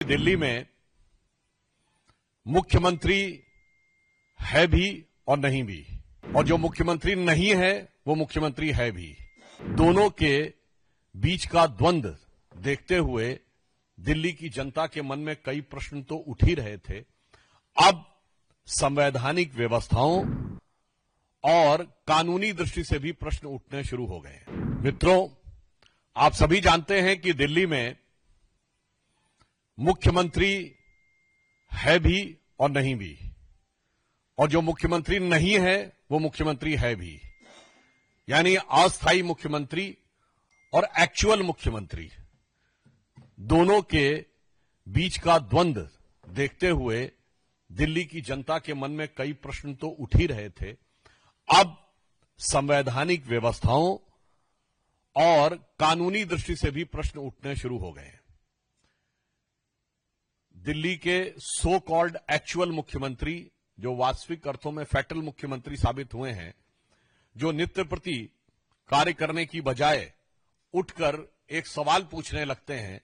दिल्ली में मुख्यमंत्री है भी और नहीं भी, और जो मुख्यमंत्री नहीं है वो मुख्यमंत्री है भी। दोनों के बीच का द्वंद्व देखते हुए दिल्ली की जनता के मन में कई प्रश्न तो उठ ही रहे थे। अब संवैधानिक व्यवस्थाओं और कानूनी दृष्टि से भी प्रश्न उठने शुरू हो गए। मित्रों, आप सभी जानते हैं कि दिल्ली में मुख्यमंत्री है भी और नहीं भी, और जो मुख्यमंत्री नहीं है वो मुख्यमंत्री है भी। यानी अस्थायी मुख्यमंत्री और एक्चुअल मुख्यमंत्री, दोनों के बीच का द्वंद्व देखते हुए दिल्ली की जनता के मन में कई प्रश्न तो उठ ही रहे थे। अब संवैधानिक व्यवस्थाओं और कानूनी दृष्टि से भी प्रश्न उठने शुरू हो गए। दिल्ली के सो कॉल्ड एक्चुअल मुख्यमंत्री, जो वास्तविक अर्थों में फेटल मुख्यमंत्री साबित हुए हैं, जो नित्य प्रति कार्य करने की बजाय उठकर एक सवाल पूछने लगते हैं,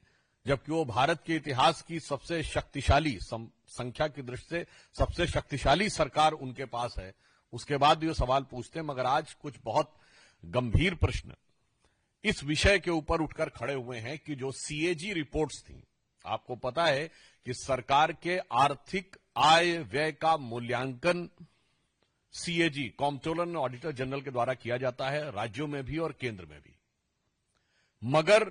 जबकि वो भारत के इतिहास की सबसे शक्तिशाली, संख्या की दृष्टि से सबसे शक्तिशाली सरकार उनके पास है, उसके बाद भी वो सवाल पूछते हैं। मगर आज कुछ बहुत गंभीर प्रश्न इस विषय के ऊपर उठकर खड़े हुए हैं कि जो सीएजी रिपोर्ट्स थी, आपको पता है कि सरकार के आर्थिक आय व्यय का मूल्यांकन CAG, comptroller and auditor general के द्वारा किया जाता है, राज्यों में भी और केंद्र में भी। मगर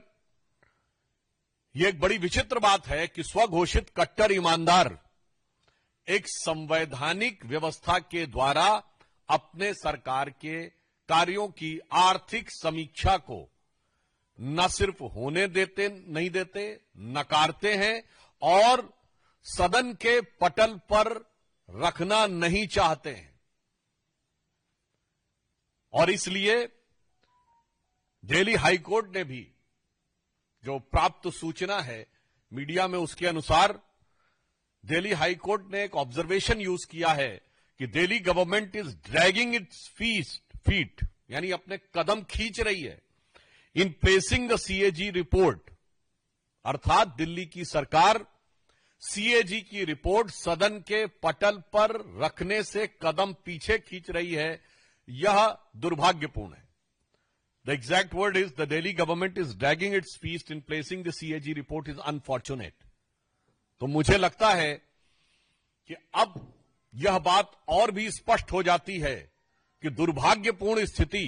यह एक बड़ी विचित्र बात है कि स्वघोषित कट्टर ईमानदार एक संवैधानिक व्यवस्था के द्वारा अपने सरकार के कार्यों की आर्थिक समीक्षा को न सिर्फ होने देते नहीं देते, नकारते हैं और सदन के पटल पर रखना नहीं चाहते हैं। और इसलिए दिल्ली हाईकोर्ट ने भी, जो प्राप्त सूचना है मीडिया में, उसके अनुसार दिल्ली हाईकोर्ट ने एक ऑब्जर्वेशन यूज किया है कि Delhi government is dragging its feet, यानी अपने कदम खींच रही है इन प्लेसिंग द सीएजी रिपोर्ट, अर्थात दिल्ली की सरकार सीएजी की रिपोर्ट सदन के पटल पर रखने से कदम पीछे खींच रही है। यह दुर्भाग्यपूर्ण है। The exact word is the Delhi government is dragging its feet in placing the CAG report is unfortunate. तो मुझे लगता है कि अब यह बात और भी स्पष्ट हो जाती है कि दुर्भाग्यपूर्ण स्थिति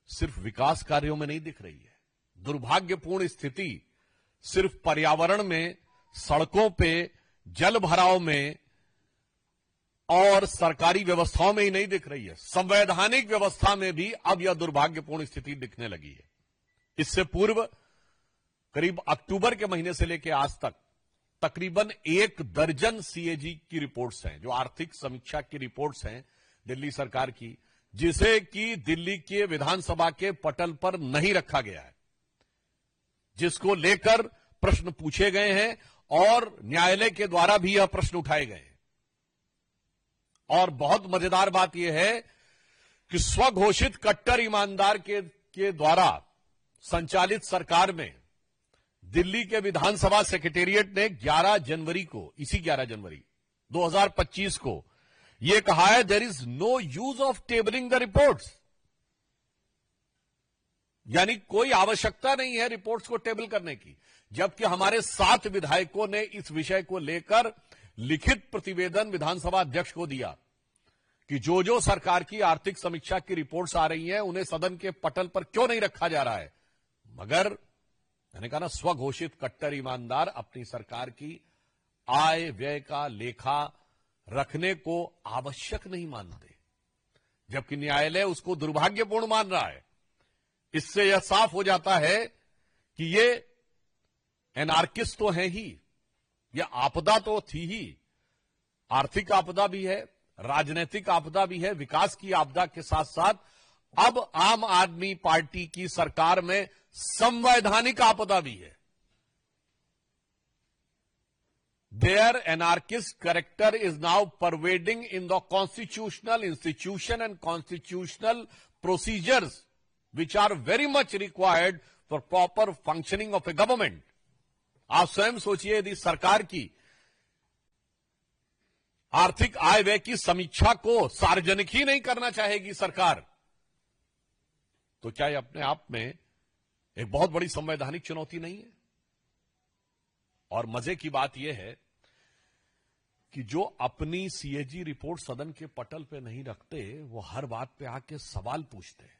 सिर्फ विकास कार्यों में नहीं दिख रही है। दुर्भाग्यपूर्ण स्थिति सिर्फ पर्यावरण में, सड़कों पे, जल भराव में और सरकारी व्यवस्थाओं में ही नहीं दिख रही है, संवैधानिक व्यवस्था में भी अब यह दुर्भाग्यपूर्ण स्थिति दिखने लगी है। इससे पूर्व करीब अक्टूबर के महीने से लेकर आज तक तकरीबन 1 दर्जन सीएजी की रिपोर्ट्स हैं, जो आर्थिक समीक्षा की रिपोर्ट्स हैं दिल्ली सरकार की, जिसे कि दिल्ली के विधानसभा के पटल पर नहीं रखा गया है, जिसको लेकर प्रश्न पूछे गए हैं और न्यायालय के द्वारा भी यह प्रश्न उठाए गए हैं। और बहुत मजेदार बात यह है कि स्वघोषित कट्टर ईमानदार के द्वारा संचालित सरकार में दिल्ली के विधानसभा सेक्रेटेरिएट ने 11 जनवरी को, इसी 11 जनवरी 2025 को यह कहा है, there is no use of tabling the reports, यानी कोई आवश्यकता नहीं है रिपोर्ट्स को टेबल करने की। जबकि हमारे 7 विधायकों ने इस विषय को लेकर लिखित प्रतिवेदन विधानसभा अध्यक्ष को दिया कि जो जो सरकार की आर्थिक समीक्षा की रिपोर्ट्स आ रही हैं उन्हें सदन के पटल पर क्यों नहीं रखा जा रहा है। मगर मैंने कहा ना, स्वघोषित कट्टर ईमानदार अपनी सरकार की आय व्यय का लेखा रखने को आवश्यक नहीं मानते, जबकि न्यायालय उसको दुर्भाग्यपूर्ण मान रहा है। इससे यह साफ हो जाता है कि ये एनार्किस्ट तो है ही, यह आपदा तो थी ही, आर्थिक आपदा भी है, राजनीतिक आपदा भी है, विकास की आपदा के साथ साथ अब आम आदमी पार्टी की सरकार में संवैधानिक आपदा भी है। Their anarchist character is now pervading in the constitutional institution and constitutional procedures which are very much required for proper functioning of a government. आप स्वयं सोचिए, यदि सरकार की आर्थिक आय व्यय की समीक्षा को सार्वजनिक ही नहीं करना चाहेगी सरकार, तो क्या यह अपने आप में एक बहुत बड़ी संवैधानिक चुनौती नहीं है? और मजे की बात यह है कि जो अपनी सीएजी रिपोर्ट सदन के पटल पे नहीं रखते, वो हर बात पे आके सवाल पूछते हैं।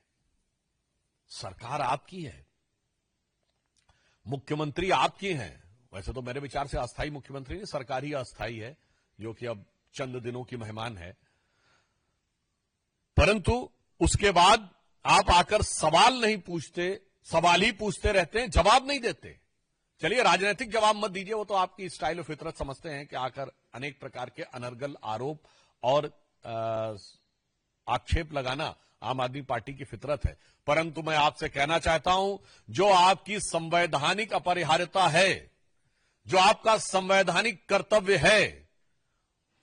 सरकार आपकी है, मुख्यमंत्री आपकी हैं। वैसे तो मेरे विचार से अस्थायी मुख्यमंत्री नहीं, सरकार ही अस्थायी है, जो कि अब चंद दिनों की मेहमान है। परंतु उसके बाद आप आकर सवाल नहीं पूछते, सवाल ही पूछते रहते हैं, जवाब नहीं देते। चलिए, राजनीतिक जवाब मत दीजिए, वो तो आपकी स्टाइल ऑफ फितरत समझते हैं कि आकर अनेक प्रकार के अनर्गल आरोप और आक्षेप लगाना आम आदमी पार्टी की फितरत है। परंतु मैं आपसे कहना चाहता हूं, जो आपकी संवैधानिक अपरिहार्यता है, जो आपका संवैधानिक कर्तव्य है,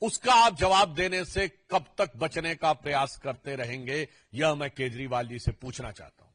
उसका आप जवाब देने से कब तक बचने का प्रयास करते रहेंगे, यह मैं केजरीवाल जी से पूछना चाहता हूं।